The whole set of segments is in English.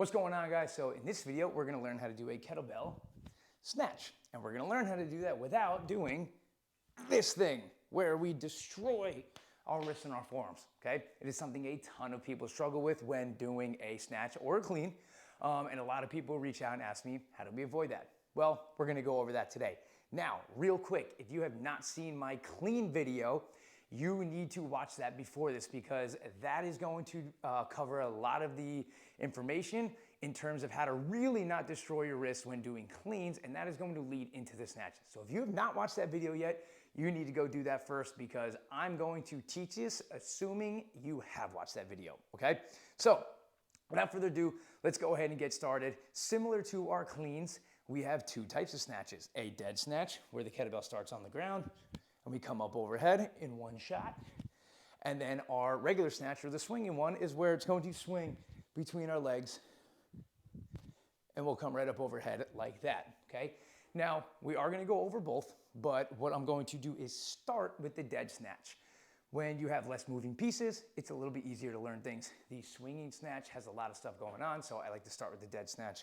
What's going on, guys? So in this video, we're gonna learn how to do a kettlebell snatch. And we're gonna learn how to do that without doing this thing, where we destroy our wrists and our forearms, okay? It is something a ton of people struggle with when doing a snatch or a clean. And a lot of people reach out and ask me, how do we avoid that? Well, we're gonna go over that today. Now, real quick, if you have not seen my clean video, you need to watch that before this, because that is going to cover a lot of the information in terms of how to really not destroy your wrist when doing cleans, and that is going to lead into the snatches. So if you have not watched that video yet, you need to go do that first, because I'm going to teach this assuming you have watched that video, okay? So without further ado, let's go ahead and get started. Similar to our cleans, we have two types of snatches. A dead snatch, where the kettlebell starts on the ground, and we come up overhead in one shot. And then our regular snatch, or the swinging one, is where it's going to swing between our legs, and we'll come right up overhead like that, okay? Now, we are gonna go over both, but what I'm going to do is start with the dead snatch. When you have less moving pieces, it's a little bit easier to learn things. The swinging snatch has a lot of stuff going on, so I like to start with the dead snatch.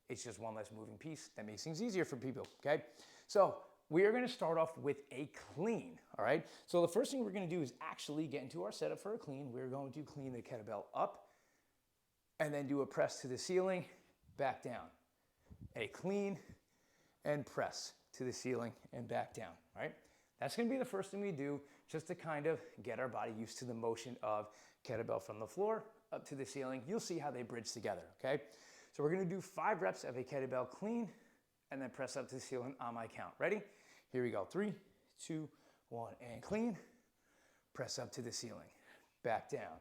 It's just one less moving piece. That makes things easier for people, okay? So we are gonna start off with a clean, all right? So the first thing we're gonna do is actually get into our setup for a clean. We're going to clean the kettlebell up and then do a press to the ceiling, back down. A clean and press to the ceiling and back down, right? That's gonna be the first thing we do, just to kind of get our body used to the motion of kettlebell from the floor up to the ceiling. You'll see how they bridge together, okay? So we're gonna do 5 reps of a kettlebell clean and then press up to the ceiling on my count. Ready? Here we go. 3, 2, 1, and clean. Press up to the ceiling, back down.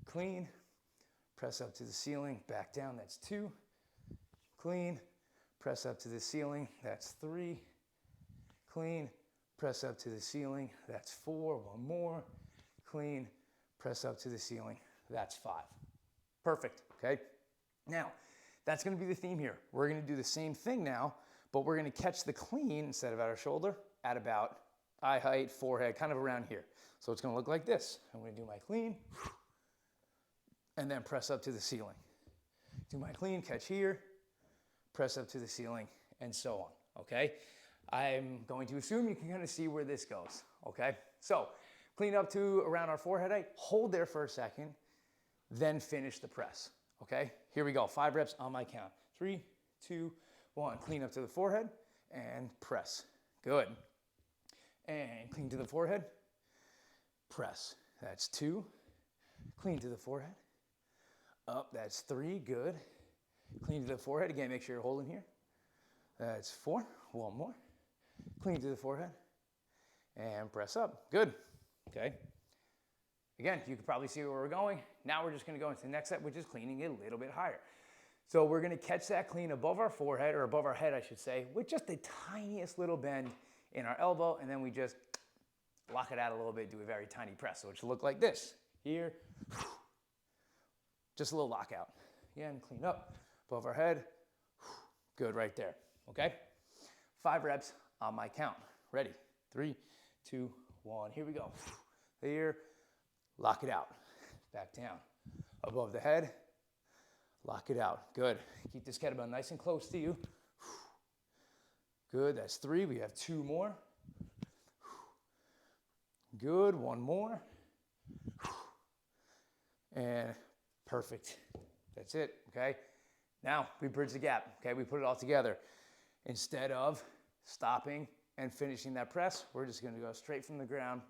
Clean, press up to the ceiling, back down. That's 2. Clean, press up to the ceiling. That's 3. Clean, press up to the ceiling. That's 4. One more. Clean, press up to the ceiling. That's 5. Perfect, okay? Now, that's gonna be the theme here. We're gonna do the same thing now, but we're gonna catch the clean instead of at our shoulder at about eye height, forehead, kind of around here. So it's gonna look like this. I'm gonna do my clean, and then press up to the ceiling. Do my clean, catch here, press up to the ceiling, and so on, okay? I'm going to assume you can kind of see where this goes, okay? So clean up to around our forehead height, hold there for a second, then finish the press, okay? Here we go, 5 reps on my count. 3, 2, 1. Clean up to the forehead and press. Good. And clean to the forehead, press. That's 2. Clean to the forehead. Up, that's 3, good. Clean to the forehead, again, make sure you're holding here. That's 4, one more. Clean to the forehead and press up, good, okay? Again, you can probably see where we're going. Now we're just gonna go into the next step, which is cleaning it a little bit higher. So we're gonna catch that clean above our forehead, or above our head, I should say, with just the tiniest little bend in our elbow, and then we just lock it out a little bit, do a very tiny press. So it should look like this. Here, just a little lockout. Again, clean up, above our head. Good, right there, okay? 5 reps on my count. Ready? 3, 2, 1, here we go. There, lock it out, back down. Above the head, lock it out, good. Keep this kettlebell nice and close to you. Good, that's 3, we have 2 more. Good, 1 more. And perfect, that's it, okay? Now we bridge the gap, okay? We put it all together. Instead of stopping and finishing that press, we're just gonna go straight from the ground,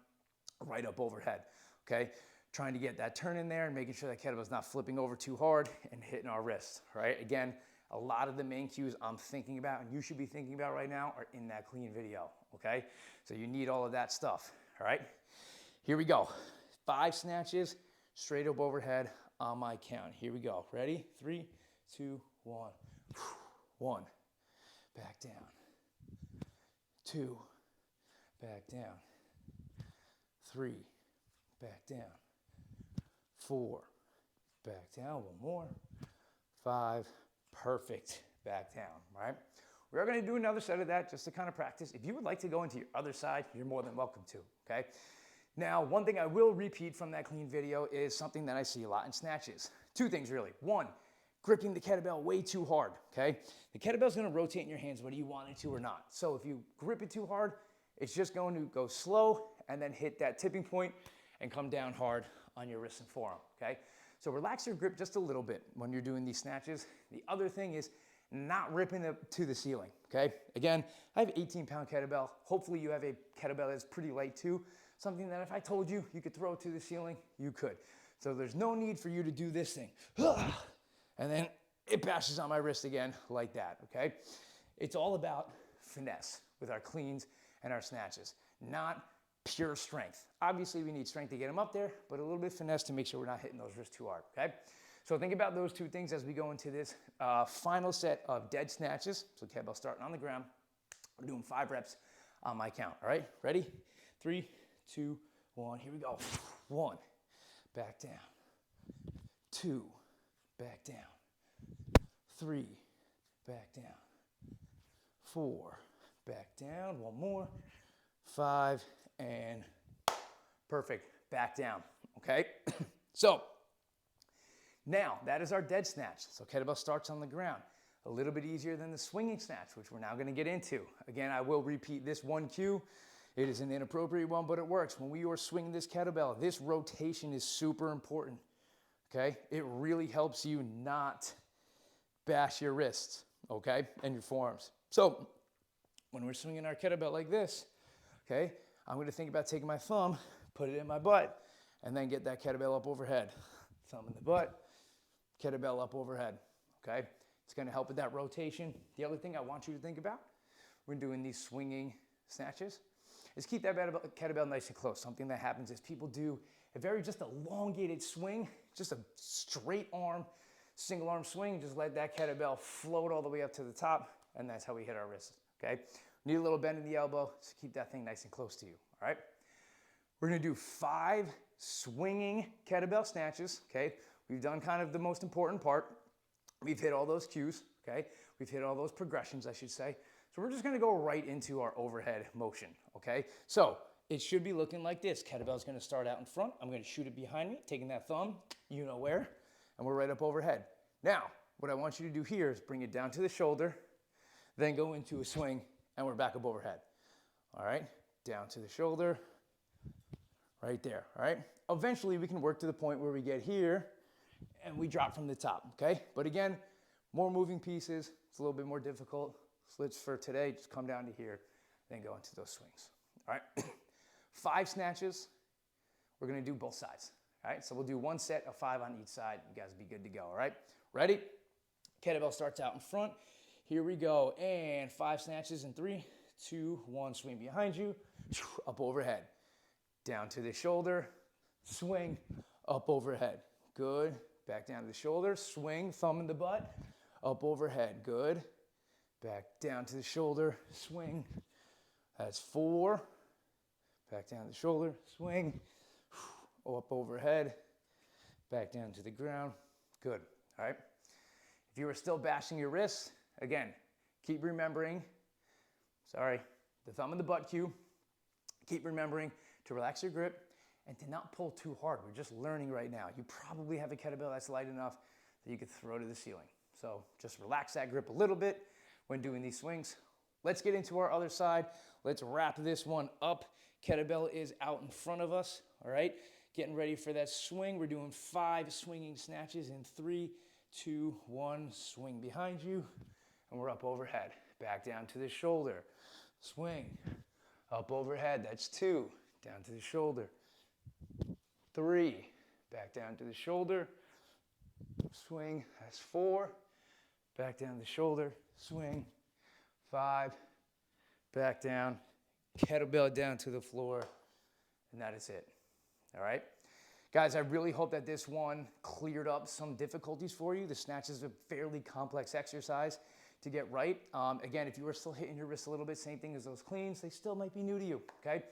right up overhead, okay? Trying to get that turn in there and making sure that kettlebell's not flipping over too hard and hitting our wrist, right? Again, a lot of the main cues I'm thinking about and you should be thinking about right now are in that clean video, okay? So you need all of that stuff, all right? Here we go. 5 snatches, straight up overhead on my count. Here we go. Ready? 3, 2, 1. 1, back down. 2, back down. 3, back down. 4, back down. 1 more. 5, perfect, back down, right? We are gonna do another set of that just to kind of practice. If you would like to go into your other side, you're more than welcome to, okay? Now, one thing I will repeat from that clean video is something that I see a lot in snatches. 2 things really. 1, gripping the kettlebell way too hard, okay? The kettlebell's gonna rotate in your hands whether you want it to or not. So if you grip it too hard, it's just going to go slow and then hit that tipping point and come down hard on your wrist and forearm, okay? So relax your grip just a little bit when you're doing these snatches. The other thing is not ripping it to the ceiling, okay? Again, I have an 18-pound kettlebell. Hopefully you have a kettlebell that's pretty light too. Something that if I told you you could throw it to the ceiling, you could. So there's no need for you to do this thing. And then it bashes on my wrist again like that, okay? It's all about finesse with our cleans and our snatches, not pure strength. Obviously, we need strength to get them up there, but a little bit of finesse to make sure we're not hitting those wrists too hard, okay? So think about those two things as we go into this final set of dead snatches. So kettlebell starting on the ground. We're doing 5 reps on my count, all right? Ready? 3, 2, 1, here we go. 1, back down. 2, back down. 3, back down. 4, back down. 1 more. 5, and perfect. Back down, okay? So now that is our dead snatch. So kettlebell starts on the ground. A little bit easier than the swinging snatch, which we're now gonna get into. Again, I will repeat this one cue. It is an inappropriate one, but it works. When we are swinging this kettlebell, this rotation is super important, okay? It really helps you not bash your wrists, okay, and your forearms. So when we're swinging our kettlebell like this, okay, I'm gonna think about taking my thumb, put it in my butt, and then get that kettlebell up overhead. Thumb in the butt, kettlebell up overhead, okay? It's gonna help with that rotation. The other thing I want you to think about when doing these swinging snatches is keep that kettlebell nice and close. Something that happens is people do a very just elongated swing, just a straight arm, single arm swing, just let that kettlebell float all the way up to the top, and that's how we hit our wrists, okay? Need a little bend in the elbow, so keep that thing nice and close to you, all right? We're gonna do 5 swinging kettlebell snatches, okay? We've done kind of the most important part. We've hit all those cues, okay? We've hit all those progressions, I should say. So we're just gonna go right into our overhead motion, okay? So it should be looking like this. Kettlebell's gonna start out in front. I'm gonna shoot it behind me, taking that thumb, you know where, and we're right up overhead. Now, what I want you to do here is bring it down to the shoulder, then go into a swing, and we're back up overhead. All right, down to the shoulder, right there, all right? Eventually, we can work to the point where we get here, and we drop from the top, okay? But again, more moving pieces. It's a little bit more difficult. Let's, for today, just come down to here, then go into those swings, all right? 5 snatches. We're gonna do both sides, all right? So we'll do 1 set of 5 on each side. You guys be good to go, all right? Ready? Kettlebell starts out in front. Here we go, and 5 snatches in 3, 2, 1, swing behind you, up overhead. Down to the shoulder, swing, up overhead. Good, back down to the shoulder, swing, thumb in the butt, up overhead, good. Back down to the shoulder, swing, that's 4. Back down to the shoulder, swing, up overhead, back down to the ground, good, all right? If you are still bashing your wrists, again, keep remembering, the thumb in the butt cue. Keep remembering to relax your grip and to not pull too hard. We're just learning right now. You probably have a kettlebell that's light enough that you could throw to the ceiling. So just relax that grip a little bit when doing these swings. Let's get into our other side. Let's wrap this one up. Kettlebell is out in front of us, all right? Getting ready for that swing. We're doing 5 swinging snatches in 3, 2, 1, swing behind you, and we're up overhead. Back down to the shoulder, swing, up overhead, that's 2, down to the shoulder, 3, back down to the shoulder, swing, that's 4, back down to the shoulder, swing, 5, back down, kettlebell down to the floor, and that is it, all right? Guys, I really hope that this one cleared up some difficulties for you. The snatch is a fairly complex exercise to get right. Again, if you are still hitting your wrists a little bit, same thing as those cleans, they still might be new to you, okay?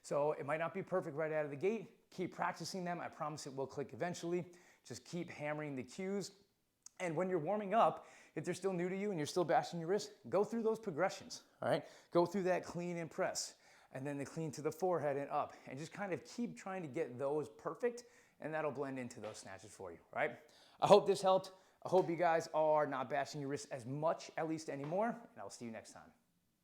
So it might not be perfect right out of the gate. Keep practicing them. I promise it will click eventually. Just keep hammering the cues. And when you're warming up, if they're still new to you and you're still bashing your wrist, go through those progressions, all right? Go through that clean and press, and then the clean to the forehead and up, and just kind of keep trying to get those perfect, and that'll blend into those snatches for you, right? I hope this helped. I hope you guys are not bashing your wrists as much, at least anymore, and I'll see you next time.